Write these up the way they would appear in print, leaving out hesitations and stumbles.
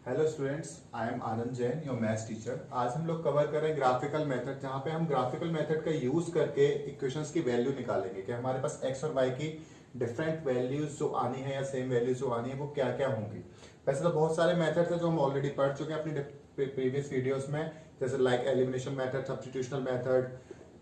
Hello students, I am Anand Jain, your maths teacher. आज हम लोग कवर कर रहे हैं ग्राफिकल मेथड, जहां पे हम ग्राफिकल मेथड का यूज करके इक्वेशंस की वैल्यू निकालेंगे कि हमारे पास एक्स और वाई की डिफरेंट वैल्यूज जो आनी है या सेम वैल्यूज जो आनी है वो क्या क्या होंगी। वैसे तो बहुत सारे मेथड्स हैं जो हम ऑलरेडी पढ़ चुके हैं अपनी प्रीवियस वीडियोस में, जैसे लाइक एलिमिनेशन मेथड, सब्स्टिट्यूशनल मेथड,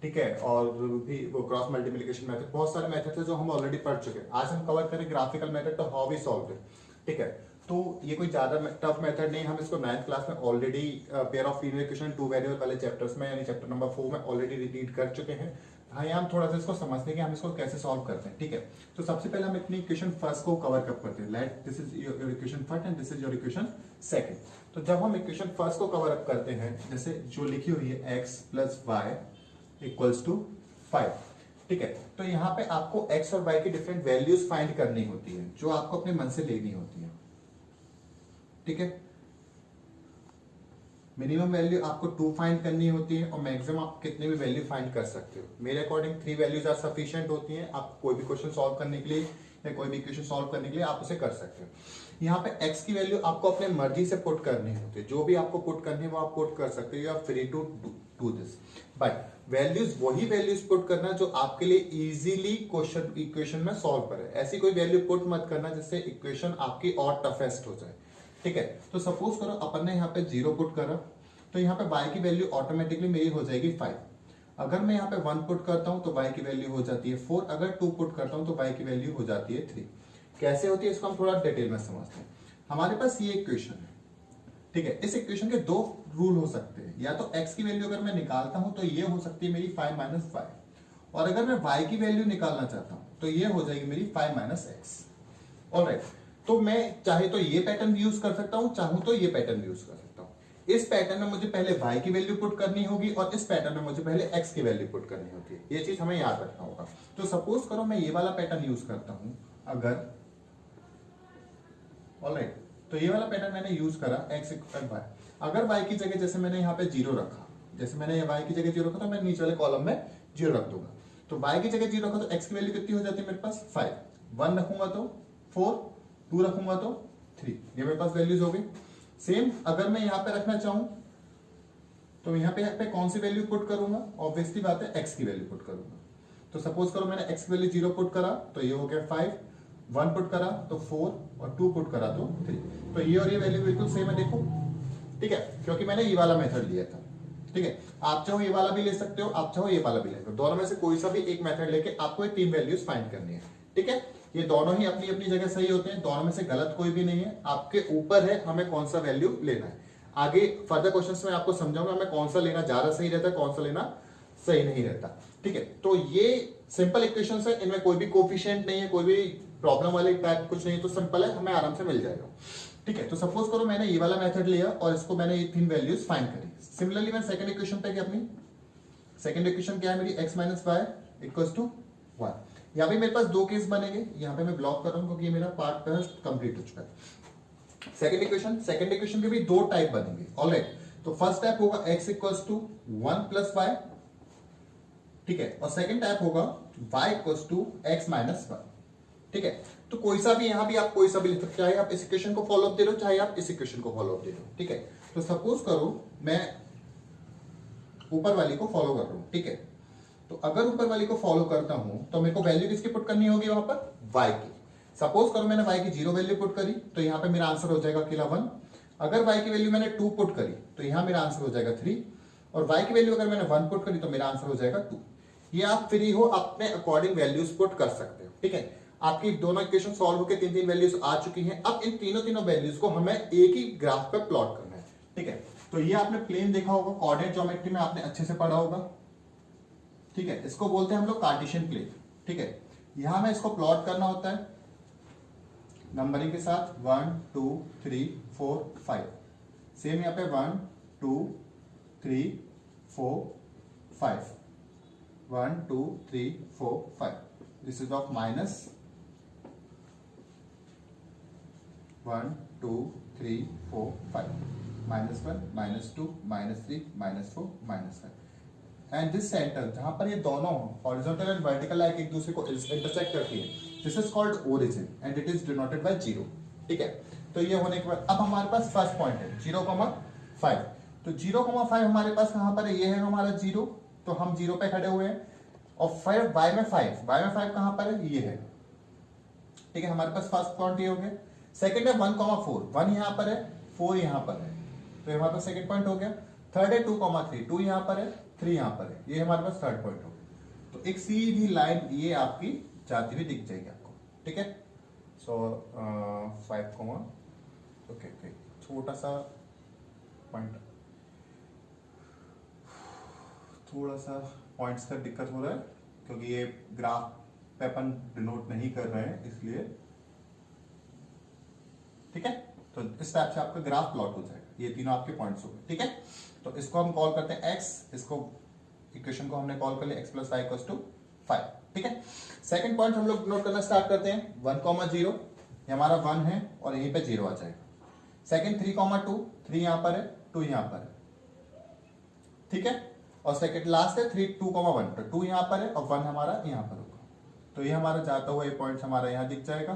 ठीक है, और भी वो क्रॉस मल्टीप्लिकेशन मेथड, बहुत सारे मेथड्स हैं जो हम ऑलरेडी पढ़ चुके हैं। आज हम कवर करें ग्राफिकल मेथड, तो हाउ वी सॉल्व इट, ठीक है। तो ये कोई ज्यादा टफ मेथड नहीं, हम इसको 9th क्लास में already pair of linear equation two variable वाले चैप्टर्स में यानी चैप्टर नंबर 4 में ऑलरेडी रीड कर चुके हैं। हाँ, यहाँ हम थोड़ा सा इसको समझते हैं कि हम इसको कैसे सॉल्व करते हैं, ठीक है। तो सबसे पहले हम अपनी इक्वेशन फर्स्ट को कवर कब करते हैं। Let this is your equation first and this is your equation second. तो जब हम इक्वेशन फर्स्ट को कवर अप करते हैं, जैसे जो लिखी हुई है x plus Y equals to 5, ठीक है। तो यहाँ पे आपको x और y की डिफरेंट वैल्यूज फाइंड करनी होती है जो आपको अपने मन से लेनी होती है, ठीक है। मिनिमम वैल्यू आपको 2 फाइंड करनी होती है और मैक्सिमम आप कितने भी वैल्यू फाइंड कर सकते हो। मेरे अकॉर्डिंग 3 वैल्यूज आर सफिशिएंट होती हैं। आप कोई भी क्वेश्चन सॉल्व करने के लिए या कोई भी इक्वेशन सॉल्व करने के लिए आप उसे कर सकते हो। यहाँ पे x की वैल्यू आपको अपने मर्जी से पुट करनी होती है, जो भी आपको पुट करनी है वो आप पुट कर सकते हो, you are free to do this. But values वही वैल्यूज पुट करना जो आपके लिए इजीली क्वेश्चन इक्वेशन में सॉल्व करे। ऐसी कोई वैल्यू पुट मत करना जिससे इक्वेशन आपकी और टफेस्ट हो जाए, ठीक है। तो सपोज करो अपन ने यहाँ पे 0 पुट करा, तो यहाँ पे y की वैल्यू ऑटोमेटिकली मेरी हो जाएगी 5। अगर मैं यहाँ पे 1 पुट करता हूँ तो y की वैल्यू हो जाती है 4। अगर 2 पुट करता हूँ तो y की वैल्यू हो जाती है 3। कैसे होती है इसको हम थोड़ा डिटेल में समझते हैं। हमारे पास ये इक्वेशन है, ठीक है। इस इक्वेशन के 2 रूल हो सकते हैं। या तो x की वैल्यू अगर मैं निकालता हूं तो ये हो सकती है मेरी 5 माइनस 5, और अगर मैं y की वैल्यू निकालना चाहता हूं तो ये हो जाएगी मेरी 5 माइनस एक्स। ऑलराइट, तो मैं चाहे तो ये पैटर्न भी यूज कर सकता हूं, चाहूं तो ये पैटर्न भी यूज कर सकता हूं। इस पैटर्न में मुझे पहले y की वैल्यू पुट करनी होगी और इस पैटर्न में मुझे पहले x की वैल्यू पुट करनी होती है। ये चीज हमें याद रखना होगा। तो सपोज करो मैं ये वाला पैटर्न यूज करता हूं, अगर ऑलराइट, तो ये वाला पैटर्न मैंने यूज करा x इक्वल y। अगर y की जगह जैसे मैंने यहाँ पे 0 रखा, जैसे मैंने y की जगह 0 रखा तो मैं नीचे वाले कॉलम में 0 रख दूंगा। तो y की जगह 0 रखा तो x की वैल्यू कितनी हो जाती है मेरे पास 5। 1 रखूंगा तो 4, 2 रखूंगा तो 3, ये मेरे पास वैल्यूज हो गई। सेम अगर मैं यहाँ पे रखना चाहूं तो यहाँ पे कौन सी वैल्यू पुट करूंगा, ऑब्वियसली बात है x की वैल्यू पुट करूंगा। तो सपोज करो मैंने x की वैल्यू 0 पुट करा तो ये हो गया 5, 1 पुट करा तो 4 और 2 पुट करा तो 3। तो ये और ये वैल्यू बिल्कुल सेम है, देखो, ठीक है, क्योंकि मैंने ये वाला मेथड लिया था, ठीक है। आप चाहो ये वाला भी ले सकते हो, आप चाहो ये वाला भी ले सकते हो। दोनों में से कोई सा भी एक मेथड लेके आपको ये 3 वैल्यूज फाइंड करनी है, ठीक है। ये दोनों ही अपनी अपनी जगह सही होते हैं, दोनों में से गलत कोई भी नहीं है। आपके ऊपर है हमें कौन सा वैल्यू लेना है। आगे फर्दर क्वेश्चंस में आपको समझाऊंगा हमें कौन सा लेना ज्यादा सही रहता है, कौन सा लेना सही नहीं रहता, ठीक है। तो ये सिंपल इक्वेशंस है, इनमें कोई भी कोफिशिएंट नहीं है, कोई भी प्रॉब्लम वाले टाइप कुछ नहीं, तो सिंपल है, हमें आराम से मिल जाएगा, ठीक है। तो सपोज करो मैंने ये वाला मेथड लिया और इसको मैंने ये 3 वैल्यूज फाइंड करी। सिमिलरली मैं सेकंड इक्वेशन पे, अपनी सेकंड इक्वेशन क्या है मेरी, x minus Y equals to 1। यहाँ पे मेरे पास 2 केस बनेंगे, यहाँ पे मैं ब्लॉक कर रहा हूँ क्योंकि ये मेरा पार्ट कंप्लीट हो चुका है। सेकंड इक्वेशन के भी 2 टाइप बनेंगे, ऑलराइट। तो फर्स्ट टाइप होगा x equals to 1 plus Y, ठीक है, और सेकंड टाइप होगा y equals to x minus 1, ठीक है। तो कोई सा भी, यहां भी आप कोई सा भी लिख सकते हो, चाहे आप इस इक्वेशन को फॉलो अप दे लो, चाहे आप इस इक्वेशन को फॉलो अप दे लो, ठीक है। तो सपोज करो मैं ऊपर वाली को फॉलो कर रहा हूं, ठीक है। तो अगर ऊपर वाली को फॉलो करता हूं तो मेरे को वैल्यू किसकी पुट करनी होगी वहां पर, y की। सपोज करो मैंने y की 0 वैल्यू पुट करी तो यहां पे मेरा आंसर हो जाएगा अकेला 1। अगर y की वैल्यू मैंने 2 पुट करी तो यहां मेरा आंसर हो जाएगा 3, और y की वैल्यू अगर मैंने 1 पुट करी तो मेरा आंसर हो जाएगा 2। ये आप फ्री हो, अपने अकॉर्डिंग वैल्यूज पुट कर सकते हो, ठीक है। आपकी दोनों इक्वेशन सॉल्व होकर 3 वैल्यूज आ चुकी हैं। अब इन तीनों वैल्यूज को हमें एक ही ग्राफ पे प्लॉट करना है, ठीक है। तो ये आपने प्लेन देखा होगा, कोऑर्डिनेट ज्योमेट्री में आपने अच्छे से पढ़ा होगा, ठीक है। इसको बोलते हैं हम लोग कार्टेशियन प्लेन, ठीक है। यहां में इसको प्लॉट करना होता है नंबरिंग के साथ 1 2 3 4 5। सेम यहाँ पे 1 2 3 4 5, 1 2 3 4 5। This is of minus 1 2 3 4 5, -1 -2 -3 -4 -5। And this centre जहां पर ये दोनों हॉरिजॉन्टल एंड वर्टिकल लाइन एक दूसरे को इंटरसेक्ट करती है, this is called origin and it is denoted by 0, ठीक है। तो ये होने के बाद अब हमारे पास फर्स्ट पॉइंट है 0,5। तो 0,5 हमारे पास कहां पर है, ये है हमारा 0, तो हम 0 पे खड़े हुए हैं। और फिर y में 5 कहां पर है, ये है। ठीक है, हमारे पास फर्स्ट पॉइंट ये हो गया। सेकंड है 1,4, 1 यहां पर है, 4 यहां पर है, तो हमारे पास सेकंड पॉइंट हो गया। थर्ड है 2,3, 2 यहां पर है, 3 यहां पर है, ये हमारे पास थर्ड पॉइंट हो गया। तो एक सीधी लाइन ये आपकी जाती हुई दिख जाएगी आपको। ठीक है, सो 5, ओके छोटा सा पॉइंट, थोड़ा सा पॉइंट्स का दिक्कत हो रहा है क्योंकि ये ग्राफ पे अपन डिनोट नहीं कर रहे हैं इसलिए। ठीक है, तो इस टाइप से आपका ग्राफ प्लॉट हो जाएगा, ये तीनों आपके पॉइंट्स हो गए। ठीक है, तो इसको हम कॉल करते हैं x, इसको इक्वेशन को हमने कॉल कर लिया x + y = 5। ठीक है, सेकंड पॉइंट हम लोग नोट करना स्टार्ट करते हैं 1,0, ये हमारा 1 है और यहीं पे 0 आ जाएगा। सेकंड 3,2, 3 यहां पर है, 2 यहां पर है। ठीक है, और सेकंड लास्ट है 2,1, तो 2 यहां पर है और 1 हमारा यहां पर होगा। तो ये हमारा जाता हुआ ये पॉइंट हमारा यहां दिख जाएगा।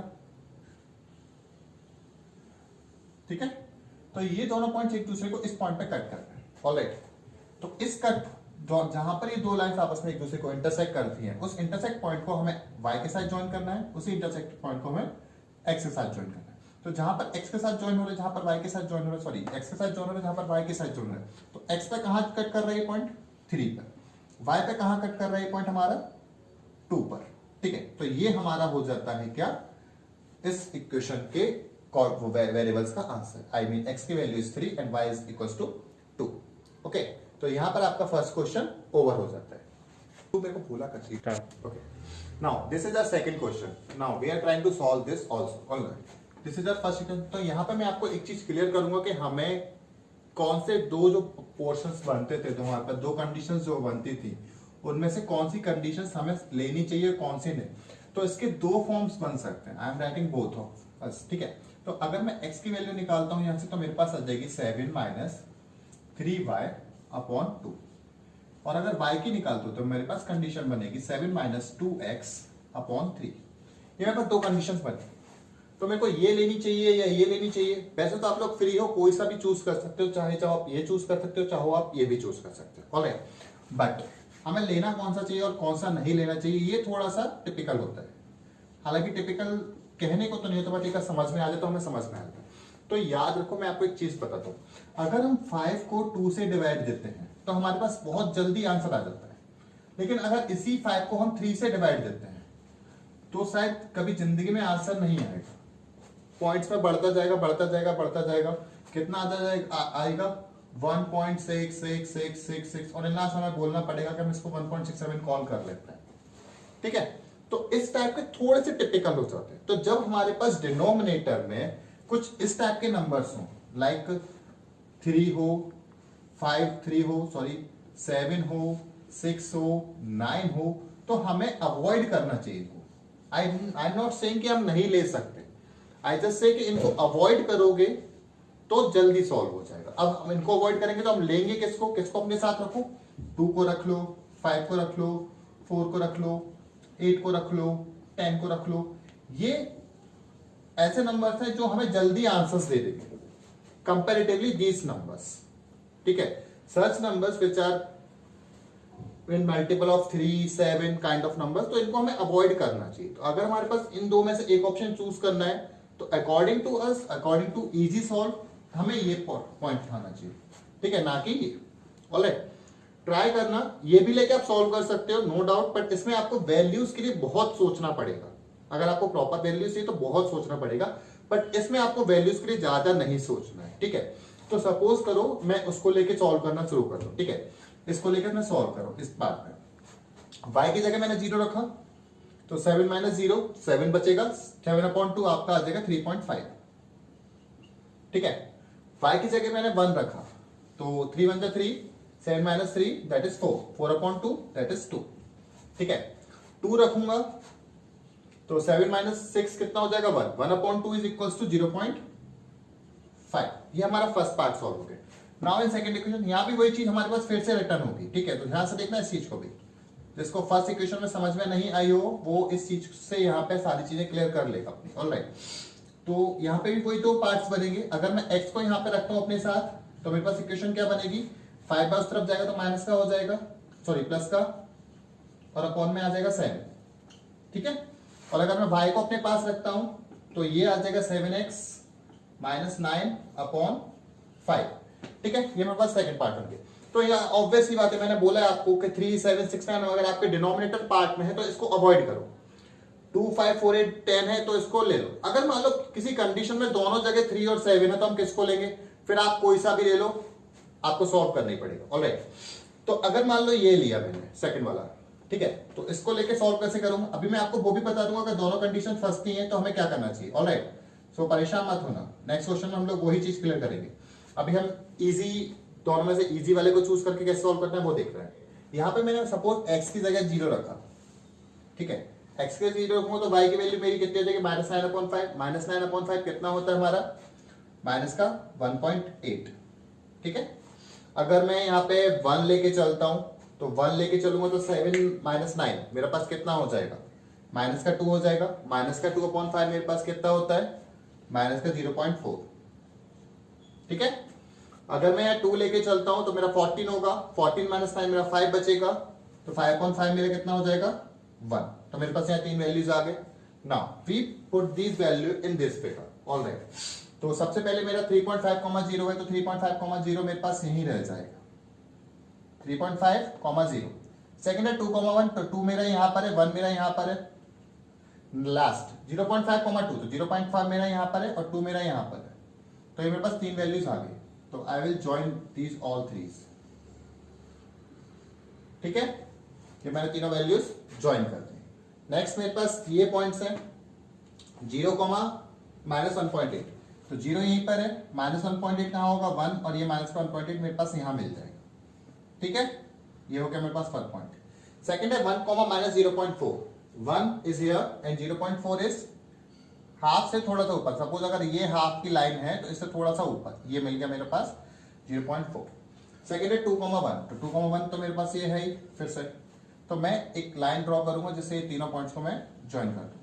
ठीक है, तो ये दोनों पॉइंट्स एक दूसरे को इस पॉइंट पे कट करते हैं। ऑलराइट, तो इस कट जहां पर ये दो लाइंस आपस में एक दूसरे को इंटरसेक्ट करती हैं, उस इंटरसेक्ट पॉइंट को हमें y के साथ ज्वाइन करना है, उसी इंटरसेक्ट पॉइंट को हमें x के साथ ज्वाइन करना है। तो जहां पर x के साथ ज्वाइन हो रहा है, जहां पर y के साथ ज्वाइन हो रहा है, सॉरी x के साथ ज्वाइन हो रहा है, जहां पर y के साथ ज्वाइन हो रहा है, तो x पे कहां कट कर रहा है ये पॉइंट, 3 पर। y पे कहां कट कर रहा है ये पॉइंट हमारा, 2 पर। ठीक है, तो ये हमारा हो जाता है क्या, इस इक्वेशन के वेरिएबल्स का आंसर। आई मीन x की value is 3 and y is equals to 2। Okay, तो यहां पर आपका फर्स्ट क्वेश्चन ओवर हो जाता है। तो मेरे को भूला कर। Okay, now this is our second question. Now we are trying to solve this also. Alright, this is our first question. तो यहां पर मैं आपको एक चीज क्लियर करूंगा कि हमें कौन से दो जो पोर्शंस बनते थे, तो हमारे पास दो कंडीशंस जो बनती थी, उनमें से कौन सी कंडीशंस हमें लेनी चाहिए, कौन सी नहीं। तो इसके दो फॉर्म्स बन सकते हैं। I am writing both of us. ठीक है, तो अगर मैं x की वैल्यू निकालता हूं यहां से, तो मेरे पास आ जाएगी 7 - 3y अपॉन 2। और अगर y की निकालता हूं तो मेरे पास कंडीशन बनेगी 7 - 2x अपॉन 3। ये मेरे पास दो कंडीशंस बनी, तो मेरे को ये लेनी चाहिए या ये लेनी चाहिए। वैसे तो आप लोग फ्री हो, कोई सा भी चूज कर सकते हो, चाहे चाहो आप ये चूज कर सकते हो, चाहो आप ये भी चूज कर सकते हो। ऑलराइट, बट हमें लेना कौन सा चाहिए और कौन सा नहीं लेना चाहिए, ये थोड़ा सा टिपिकल होता है। हालांकि टिपिकल कहने को तो नहीं होता, बट एक समझ में आ जाए तो हमें समझ में आता है। तो याद रखो, मैं आपको एक चीज बताता हूँ, अगर हम 5 को 2 से डिवाइड देते हैं तो हमारे पास बहुत जल्दी आंसर आ जाता है। लेकिन अगर इसी 5 को हम 3 से डिवाइड देते हैं तो शायद कभी जिंदगी में आंसर नहीं आएगा। पॉइंट्स में बढ़ता जाएगा, बढ़ता जाएगा, बढ़ता जाएगा, कितना आएगा 1.6666 और लास्ट हमें बोलना पड़ेगा कि हम इसको 1.67 कॉल कर लेते हैं। ठीक है, तो इस टाइप के थोड़े से टिपिकल हो जाते हैं। तो जब हमारे पास डिनोमिनेटर में कुछ इस टाइप के नंबर्स हो, लाइक 3 हो, 3 हो, सॉरी 7 हो, 6 हो, 9 हो, तो हमें अवॉइड करना चाहिए। आई एम नॉट सेइंग कि हम नहीं ले सकते, आई जस्ट से कि इनको अवॉइड करोगे तो जल्दी सॉल्व हो जाएगा। अब हम इनको अवॉइड करेंगे तो हम लेंगे किसको, किसको अपने साथ रखो, 2 को रख लो, 5 को रख लो, 4 को रख लो, 8 को रख लो, 10 को रख लो। ये ऐसे नंबर्स हैं जो हमें जल्दी आंसर्स दे देंगे कंपैरेटिवली दीस नंबर्स। ठीक है, such numbers which are in multiple of 3, 7 kind of numbers, तो इनको हमें अवॉइड करना चाहिए। तो अगर हमारे पास इन दो में से एक ऑप्शन चूज करना है तो according to us, according to easy solve, हमें ये पॉइंट उठाना चाहिए। ठीक है, ना कि ये। ऑलराइट, ट्राई करना, ये भी लेके आप सॉल्व कर सकते हो, नो डाउट, बट इसमें आपको वैल्यूज के लिए बहुत सोचना पड़ेगा। अगर आपको प्रॉपर वैल्यूज चाहिए तो बहुत सोचना पड़ेगा, बट इसमें आपको वैल्यूज के लिए ज्यादा नहीं सोचना है। ठीक है, तो सपोज करो मैं उसको लेके सॉल्व करना शुरू कर दूं। ठीक है, इसको लेकर मैं सॉल्व करूं इस बात में, y की जगह मैंने 0 रखा तो 7 - 0 7 बचेगा, 7/2 आपका आ जाएगा 3.5। ठीक है, y की जगह मैंने 1 रखा तो 3 × 1 = 3, 7 - 3 दैट इज 4, 4/2 दैट इज 2। ठीक है, 2 रखूंगा तो 7 - 6 कितना हो जाएगा 1, 1/2 इज इक्वल्स टू 0.5। ये हमारा फर्स्ट पार्ट सॉल्व हो गया। नाउ इन सेकंड इक्वेशन, यहां भी वही चीज हमारे पास फिर से रिटर्न होगी। ठीक है, तो ध्यान से देखना इस चीज को भी, जिसको फर्स्ट इक्वेशन में समझ में नहीं आई हो वो इस चीज से यहाँ पे सारी चीजें क्लियर कर लेगा अपनी। ऑलराइट, तो यहाँ पे भी कोई दो पार्ट्स बनेंगे। अगर मैं x को यहाँ पे रखता हूँ अपने साथ तो मेरे पास इक्वेशन क्या बनेगी, 5 बाय उस तरफ जाएगा तो माइनस का हो जाएगा, सॉरी प्लस का, और अपॉन में आ जाएगा 7, ठीक है। और अगर मैं y को अपने पास रखता हूं तो ये आ जाएगा 7x माइनस 9 अपॉन 5, ठीक है। ये मेरे पास सेकंड पार्ट बन गया। तो ये ऑब्वियस ही बात है, मैंने बोला है आपको कि 3, 7, 6, 9 अगर आपके डिनोमिनेटर पार्ट में है तो इसको अवॉइड करो। 2, 5, 4, 8, 10 है तो इसको ले लो। अगर मान लो किसी कंडीशन में दोनों जगह 3 और 7 है तो हम किसको लेंगे, फिर आप कोई सा भी ले लो, आपको सॉल्व करना ही पड़ेगा। ऑलराइट, तो अगर मान लो ये लिया मैंने सेकंड वाला, ठीक है, तो इसको लेके सॉल्व कैसे करूंगा, अभी मैं आपको वो भी बता दूंगा कि दोनों कंडीशन फंसती हैं तो हमें क्या करना चाहिए। ऑलराइट, सो परेशान मत होना, नेक्स्ट क्वेश्चन में हम लोग वही चीज क्लियर करेंगे। अभी हम इजी, दोनों में से इजी वाले को चूज करके कैसे सॉल्व करना है वो देख रहे हैं। यहाँ पे मैंने सपोज x की जगह 0 रखा, ठीक है, x के 0 रखूंगा तो y की वैल्यू मेरी कितनी हो जाएगी, -9/5। -9/5 कितना होता है हमारा, माइनस का 1.8, ठीक है। अगर मैं यहाँ पे 1 लेके चलता हूं तो 1 लेके चलूंगा तो 7 - 9 मेरे पास कितना हो जाएगा, माइनस का 2 हो जाएगा। माइनस का 2/5 मेरे पास कितना होता है, माइनस का 0.4, ठीक है। अगर मैं यहाँ 2 लेके चलता हूं तो मेरा 14 होगा, 14 - 9 मेरा 5 बचेगा, तो 5/5 मेरा कितना हो जाएगा, 1। तो मेरे पास यहाँ 3 वैल्यूज आ गए। Now we put this value in this figure. Alright, तो सबसे पहले मेरा 3.5, 0 है तो 3.5, 0 मेरे पास यहीं रह जाएगा, 3.5, 0। सेकेंड है 2, 1, तो 2 मेरा यहाँ पर है, 1 मेरा यहाँ पर है। लास्ट 0.5, 2, तो 0.5 मेरा यहाँ पर है और 2 मेरा यहाँ पर है। तो ये मेरे पास 3 वैल्यूज आ गई। तो I will join these all threes, ठीक है, ये मैंने तीनों वैल्यूज ज्वाइन कर दी। नेक्स्ट मेरे पास ये पॉइंट्स है 0, -1.8, तो 0 यहीं पर है, -1.8 कहाँ होगा, 1, और ये -1.8 मेरे पास यहां मिल जाएगा, ठीक है। ये हो गया मेरे पास फर्स्ट पॉइंट। सेकंड है 1, -0.4, 1 is here and 0.4 is half से थोड़ा सा ऊपर। सपोज अगर ये हाफ की लाइन है तो इससे थोड़ा सा ऊपर, ये मिल गया मेरे पास 0.4। सेकंड है 2, 1, तो 2, 1 तो मेरे पास ये है ही फिर से, तो मैं एक लाइन ड्रॉ करूंगा जिससे ये तीनों पॉइंट्स को मैं ज्वाइन कर दूं,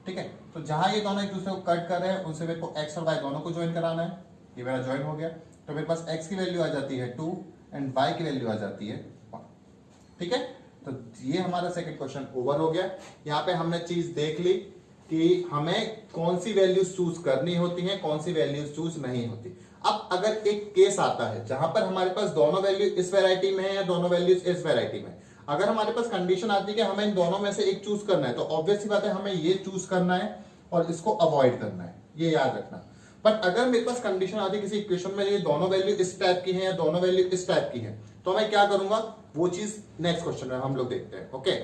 ठीक है। तो जहां ये दोनों एक दूसरे को कट कर रहे हैं उनसे मेरे को x और y दोनों को ज्वाइन कराना है। ये मेरा ज्वाइन हो गया, तो मेरे पास x की वैल्यू आ जाती है 2 एंड y की वैल्यू आ जाती है 1, ठीक है। तो ये हमारा सेकंड क्वेश्चन ओवर हो गया। यहाँ पे हमने चीज देख ली कि हमें कौन सी वैल्यूज चूज करनी होती है, कौन सी वैल्यूज चूज नहीं होती। अब अगर एक केस आता है जहां पर हमारे पास दोनों वैल्यू इस वैरायटी में है या दोनों वैल्यूज इस वैरायटी में, अगर हमारे पास कंडीशन आती है कि हमें इन दोनों में से एक चूज करना है तो ऑब्वियस सी बात है हमें ये चूज करना है और इसको अवॉइड करना है, ये याद रखना। बट अगर मेरे पास कंडीशन आती है किसी इक्वेशन में ये दोनों वैल्यू इस टाइप की है या दोनों वैल्यू इस टाइप की है, तो मैं क्या करूंगा वो चीज नेक्स्ट क्वेश्चन में हम लोग देखते हैं। Okay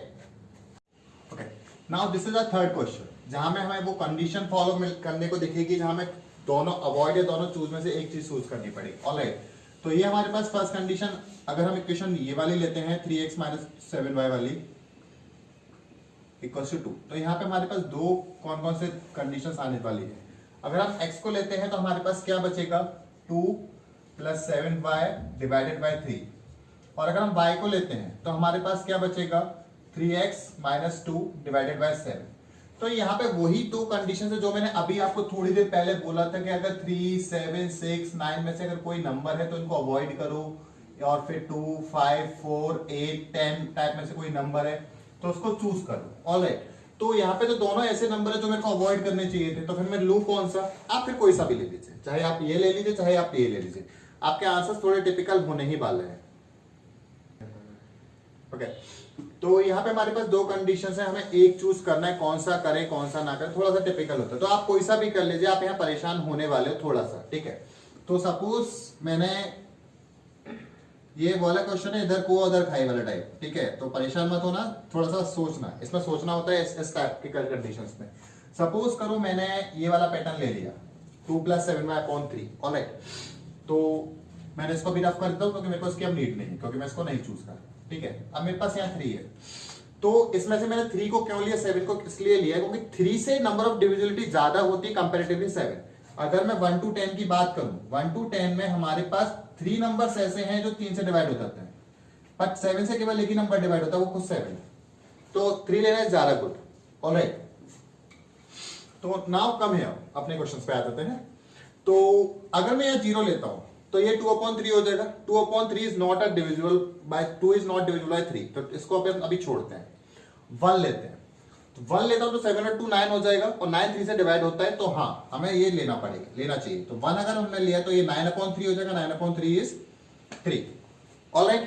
okay, now this is a third question जहां में हमें वो कंडीशन फॉलो करने को दिखेगी जहां में दोनों अवॉइड या दोनों चूज में से एक चीज चूज करनी पड़ेगी। ऑलराइट, तो ये हमारे पास फर्स्ट कंडीशन, अगर हम इक्वेशन ये वाली लेते हैं 3x - 7y वाली इक्वल्स टू 2, तो यहाँ पे हमारे पास दो कौन कौन से कंडीशंस आने वाली है। अगर हम x को लेते हैं तो हमारे पास क्या बचेगा, 2 + 7y डिवाइडेड बाय 3, और अगर हम y को लेते हैं तो हमारे पास क्या बचेगा, 3x - 2 डिवाइडेड बाय 7। तो यहाँ पे वही दो कंडीशन है जो मैंने अभी आपको थोड़ी देर पहले बोला था कि अगर 3, 7, 6, 9 में से अगर कोई नंबर है तो इनको अवॉइड करो, और फिर 2, 5, 4, 8, 10 टाइप में से कोई नंबर है तो उसको चूज करो। ऑलराइट, तो यहाँ पे तो दोनों ऐसे नंबर है जो मेरे को अवॉइड करने चाहिए थे, तो फिर मैं लूं कौन सा, आप फिर कोई सा भी ले लीजिए, चाहे आप ये ले लीजिए चाहे आप ये ले लीजिए, आपके आंसर्स थोड़े टिपिकल होने ही वाले हैं। ओके, तो यहाँ पे हमारे पास दो कंडीशंस है, हमें एक चूज करना है, कौन सा करें कौन सा ना करें, थोड़ा सा टिपिकल होता है, तो आप कोई सा भी कर लीजिए, आप यहाँ परेशान होने वाले हो थोड़ा सा, ठीक है। तो सपोज मैंने ये वाला क्वेश्चन है इधर को उधर खाई वाला टाइप, ठीक है, तो परेशान मत होना, थोड़ा सा सोचना, इसमें सोचना होता है इस टाइप के कंडीशंस में। सपोज करो मैंने ये वाला पैटर्न ले लिया 2 + 7y/3, ऑलराइट, तो मैंने इसको भी रफ कर देता हूं क्योंकि मेरे को इसकी अब नीड नहीं, क्योंकि मैं इसको नहीं चूज कर, ठीक है। अब मेरे पास यहाँ 3 है, तो इसमें से मैंने 3 को क्यों लिया, 7 को इसलिए लिया क्योंकि 3 से नंबर ऑफ डिविजिबिलिटी ज्यादा होती है कंपैरेटिवली 7। अगर मैं 1 to 10 की बात करूं, 1 to 10 में हमारे पास 3 नंबर्स ऐसे हैं जो 3 से डिवाइड हो जाते हैं, बट 7 से केवल एक ही नंबर डिवाइड होता है, वो खुद 7, तो 3 लेना इज ज्यादा गुड। ऑलराइट, तो नाउ कम है, अपने क्वेश्चन पे आ जाते हैं। तो अगर मैं यहाँ 0 लेता हूं तो ये 2/3 हो जाएगा। 2/3 is not a divisible by 2 is not divisible by 3, तो इसको अपन अभी छोड़ते हैं। 1 लेते हैं, तो 1 लेता हूं तो 7 और 2 9 हो जाएगा, और 9 3 से डिवाइड होता है, तो हाँ हमें ये लेना पड़ेगा, लेना चाहिए। तो 1 अगर हमने लिया तो ये 9/3 हो जाएगा, 9/3 इज 3। ऑलराइट,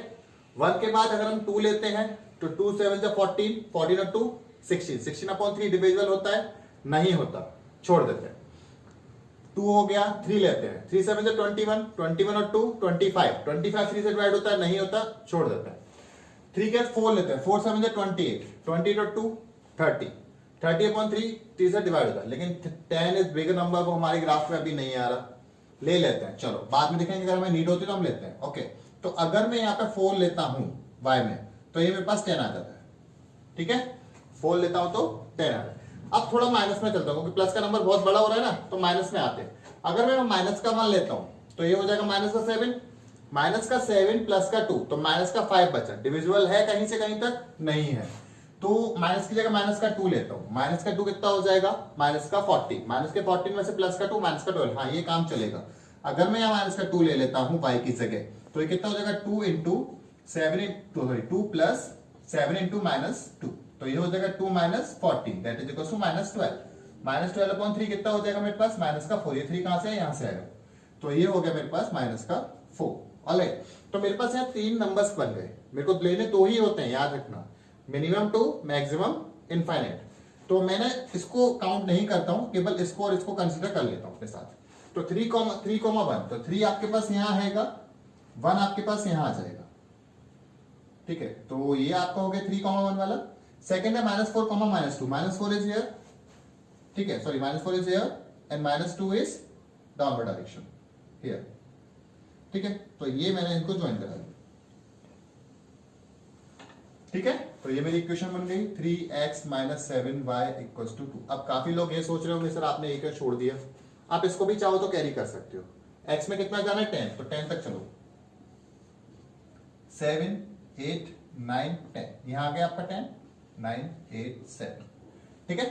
1 के बाद अगर हम 2 लेते हैं तो 2 7 से 14, 14 और 2 16, 16/3 डिविजिबल होता है, नहीं होता, छोड़ देते हैं। 2 हो गया, 3 लेते हैं, 3 7 से 21, 21 और 2 25, 25 3 से डिवाइड होता है, नहीं होता, छोड़ देते हैं। 3 के 4 लेते हैं, 4 7 से 28, 28 और 2 30, 30/3 3 से डिवाइड होता है, लेकिन 10 इज बिगर नंबर, वो हमारे ग्राफ में अभी नहीं आ रहा, ले लेते हैं। चलो बाद में देखेंगे, अगर हमें नीड होती तो हम लेते हैं। ओके, तो अगर मैं यहाँ पे 4 लेता हूं y में, तो ये मेरे पास 10 आ जाता है। ठीक है, 4 लेता हूं तो 10 आ जाता है। अब थोड़ा माइनस में चलता हूं, क्योंकि प्लस का नंबर बहुत बड़ा हो रहा है ना, तो माइनस में आते हैं। अगर मैं माइनस का 1 लेता हूं तो ये हो जाएगा माइनस का 7, माइनस का 7 प्लस का 2, तो माइनस का 5 बचा। डिविजिबल है कहीं से कहीं तक? नहीं है, तो माइनस की जगह माइनस का 2 लेता हूं। माइनस का 2 कितना हो जाएगा? माइनस का 40, माइनस के 14 में से प्लस का 2 माइनस का 12। हाँ, ये काम चलेगा। अगर मैं यहाँ माइनस का 2 ले लेता हूं y की जगह, तो ये कितना हो जाएगा? 2 प्लस 7 इंटू माइनस 2, तो ये हो जाएगा 2 minus 14, that is equal to minus 12। Minus 12/3 कितना हो जाएगा मेरे पास? माइनस का 4। ये 3 कहां से है? यहां से आएगा, तो ये हो गया मेरे पास माइनस का 4। ऑलराइट, तो मेरे पास यहाँ 3 नंबर्स बन गए। मेरे को लेने 2 ही होते हैं, याद रखना, मिनिमम 2, मैक्सिमम इनफाइनाइट। तो मैंने इसको काउंट नहीं करता हूं, केवल इसको और इसको कंसीडर कर लेता हूं अपने साथ। तो 3,1, तो 3 आपके पास यहां आएगा, 1 आपके पास यहां आ जाएगा। ठीक है, तो ये आपका हो गया 3,1 वाला। सेकंड है -4, -2, -4 इज हियर। ठीक है, sorry, -4 is here and -2 is downward direction here. ठीक है, तो ये मैंने इनको ज्वाइन करा दिया। ठीक है, तो ये मेरी इक्वेशन बन गई 3x - 7y = 2। अब काफी लोग ये सोच रहे होंगे सर आपने एक छोड़ दिया। आप इसको भी चाहो तो कैरी कर सकते हो। x में कितना जाना है? 10, तो 10 तक चलो। 7 8 9 10, यहां आ गया आपका 10 9 8 7। ठीक है,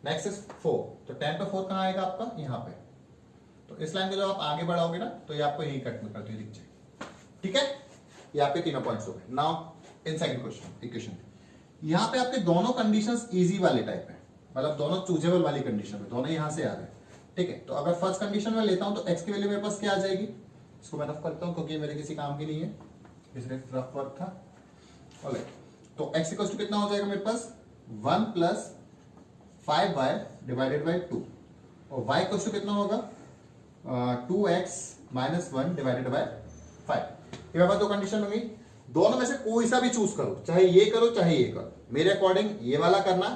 नेक्स्ट इज 4, तो 10 पे 4 कहां आएगा आपका? यहां पे। तो इस लाइन को जब आप आगे बढ़ाओगे ना, तो ये आपको यही कट में करते हुए दिख जाएगी। ठीक है, ये आपके तीनों पॉइंट्स हो गए। Now in second question equation, यहां पे आपके दोनों कंडीशंस इजी वाले टाइप है, मतलब दोनों चूजेबल वाली कंडीशन है, दोनों यहां से आ रहे हैं। ठीक है, तो अगर फर्स्ट कंडीशन में लेता हूं तो x की वैल्यू मेरे पास क्या आ जाएगी? इसको मैं रफ करता हूं क्योंकि मेरे किसी काम की नहीं है, इसलिए रफ वर्क था। ऑलराइट, तो x इक्वल टू कितना हो जाएगा मेरे पास? 1 प्लस 5y डिवाइडेड बाई 2, और y इक्वल टू कितना होगा? 2x - 1 divided by 5। ये बात दो कंडीशन होगी, दोनों में से कोई सा भी चूज करो, चाहे ये करो चाहे ये करो। मेरे अकॉर्डिंग ये वाला करना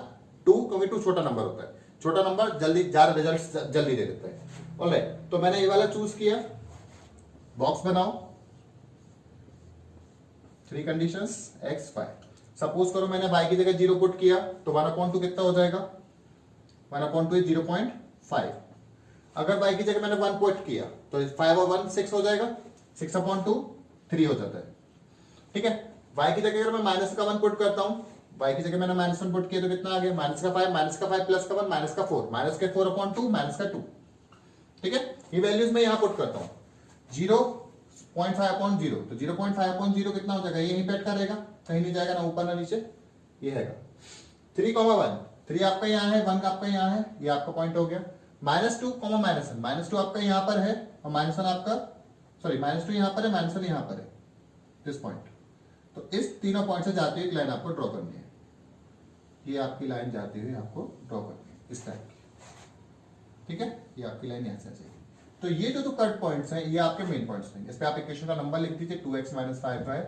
2, क्योंकि 2 छोटा नंबर होता है, छोटा नंबर जल्दी ज्यादा रिजल्ट जल्दी दे देता है। ऑलराइट, तो मैंने ये वाला चूज किया। बॉक्स बनाओ, 3 कंडीशंस x 5। सपोज करो मैंने y की जगह 0 पुट किया, तो 1/2 कितना हो जाएगा? 1/2 इज 0.5। अगर y की जगह मैंने 1 पुट किया तो 5 और 1 6 हो जाएगा, 6/2 3 हो जाता है। ठीक है, y की जगह अगर मैं माइनस का 1 पुट करता हूं, y की जगह मैंने -1 पुट किया तो कितना आ गया? -5 प्लस का 1 -4, -4/2 -2। ठीक है, ये वैल्यूज मैं यहां पुट करता हूं। 0.5/0, तो 0.5/0 कितना हो जाएगा? ये यहीं पे अटका रहेगा, कहीं नहीं जाएगा, ना ऊपर ना नीचे, ये है 3,1। 3 आपका यहाँ है, 1 आपका यहाँ है, ये आपका पॉइंट हो गया। -2, -1, -2 आपका यहाँ पर है और -1 आपका, सॉरी, -2 यहाँ पर है, -1 यहाँ पर है, दिस पॉइंट। तो इस तीनों पॉइंट से जाती हुई एक लाइन आपको ड्रॉ करनी है। ये आपकी लाइन जाती हुई आपको ड्रॉ करनी है इस टाइप की। ठीक है, ये आपकी लाइन यहाँ से आ जाएगी। तो ये जो कट पॉइंट्स हैं, ये आपके मेन पॉइंट्स हैं। इस पे आप इक्वेशन का नंबर लिख दीजिए, 2x - 5y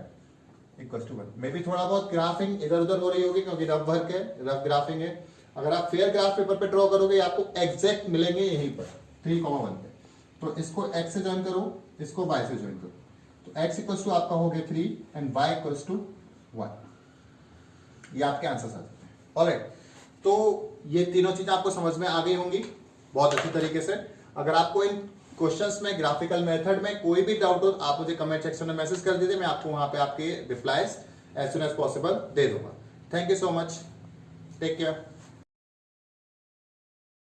= 1। मे भी थोड़ा बहुत ग्राफिंग इधर उधर हो रही होगी क्योंकि रफ वर्क है, रफ ग्राफिंग है। अगर आप फेयर ग्राफ पेपर पे ड्रॉ करोगे, आपको एग्जैक्ट मिलेंगे यहीं पर 3,1 पे। तो इसको x से ज्वाइन करो, इसको y से ज्वाइन करो, तो x इक्वल्स टू आपका हो गया 3 एंड y इक्वल्स टू 1। ये आपके आंसर्स आ जाते हैं। ऑलराइट, तो ये तीनों चीजें आपको समझ में आ गई होंगी बहुत अच्छी तरीके से। अगर आपको इन क्वेश्चंस में, ग्राफिकल मेथड में कोई भी डाउट हो, आप मुझे कमेंट सेक्शन में मैसेज कर दीजिए, मैं आपको वहां पे आपके replies as soon as possible दे दूंगा। Thank you so much, take care.